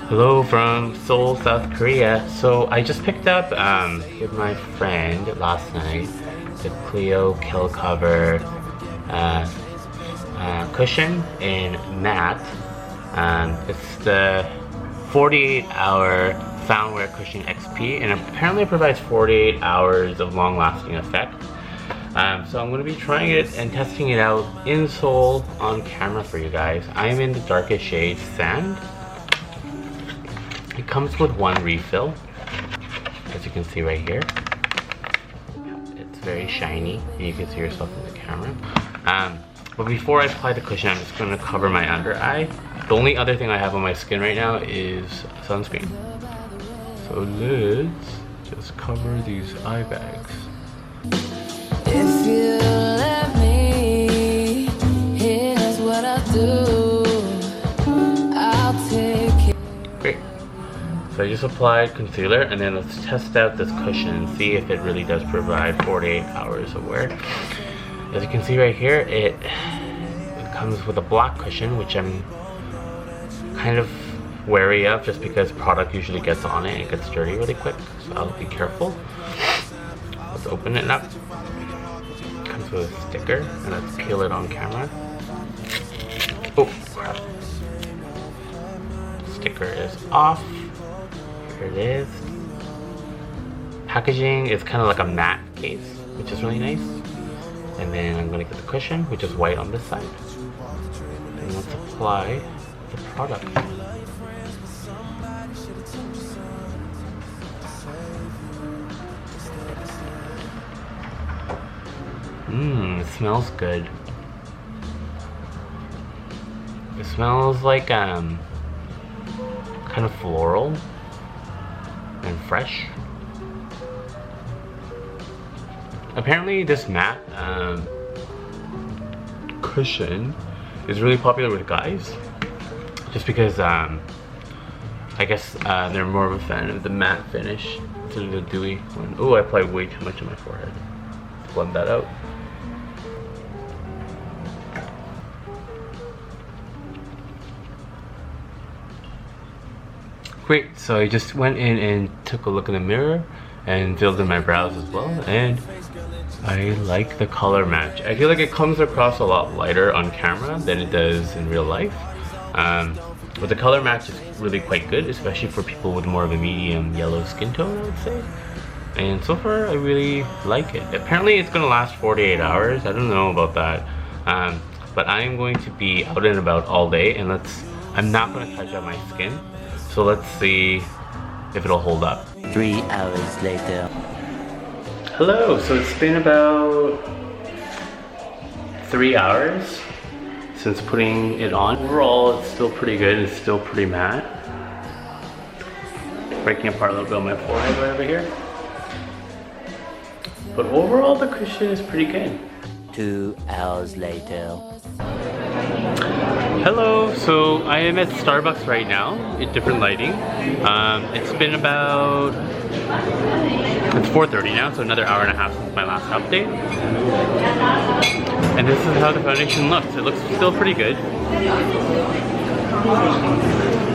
Hello from Seoul, South Korea. So I just picked up with my friend last night the Clio Kill Cover cushion in matte. It's the 48-hour Soundwear Cushion XP, and apparently it provides 48 hours of long-lasting effect. So I'm going to be trying it and testing it out in Seoul on camera for you guys. I'm in the darkest shade Sand. It comes with one refill, as you can see right here. It's very shiny, and you can see yourself in the camera. But before I apply the cushion, I'm just going to cover my under eye. The only other thing I have on my skin right now is sunscreen. So let's just cover these eye bags. If you let me, here's what I'll do. I'll take it. Great. So I just applied concealer, and then let's test out this cushion and see if it really does provide 48 hours of wear. As you can see right here, it comes with a black cushion, which I'm kind of wary of just because product usually gets on it and it gets dirty really quick, so I'll be careful. Let's open it up. It comes with a sticker, and let's peel it on camera. Oh crap. Sticker is off. Here it is. Packaging is kind of like a matte case, which is really nice. And then I'm going to get the cushion, which is white on this side. And let's apply the product. It smells good. It smells like kind of floral and fresh. Apparently this matte cushion is really popular with guys, just because I guess they're more of a fan of the matte finish instead of the dewy one. Oh, I applied way too much on my forehead. Let's blend that out. Great, so I just went in and took a look in the mirror and filled in my brows as well, and I like the color match. I feel like it comes across a lot lighter on camera than it does in real life. But the color match is really quite good, especially for people with more of a medium yellow skin tone, I would say. And so far, I really like it. Apparently, it's gonna last 48 hours. I don't know about that. But I am going to be out and about all day, and I'm not gonna touch up my skin. So let's see if it'll hold up. 3 hours later. Hello, so it's been about 3 hours since putting it on. Overall, it's still pretty good. It's still pretty matte. Breaking apart a little bit on my forehead right over here. But overall, the cushion is pretty good. 2 hours later. Hello, so I am at Starbucks right now in different lighting. It's been about, it's 4:30 now, so another hour and a half since my last update. And this is how the foundation looks. It looks still pretty good.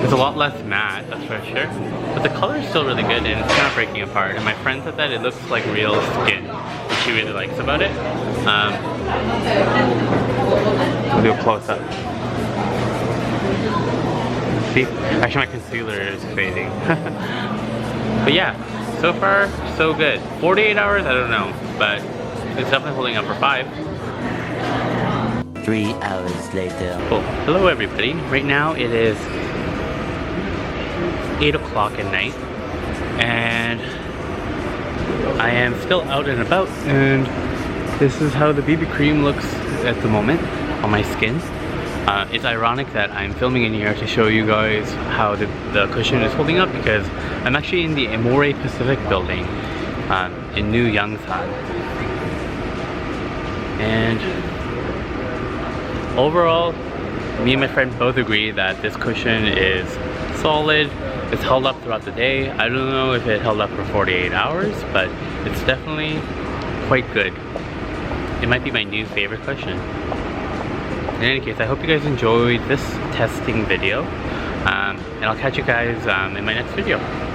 It's a lot less matte, that's for sure. But the color is still really good, and it's not breaking apart. And my friend said that it looks like real skin, which she really likes about it. I'll do a close up. See? Actually, my concealer is fading. But yeah, so far, so good. 48 hours, I don't know, but it's definitely holding up for 5. 3 hours later. Cool. Hello everybody. Right now it is 8 o'clock at night, and I am still out and about, and this is how the BB cream looks at the moment on my skin. It's ironic that I'm filming in here to show you guys how the cushion is holding up, because I'm actually in the Amore Pacific building in New Yongsan. And overall, me and my friend both agree that this cushion is solid. It's held up throughout the day. I don't know if it held up for 48 hours, but it's definitely quite good. It might be my new favorite cushion. In any case, I hope you guys enjoyed this testing video. And I'll catch you guys in my next video.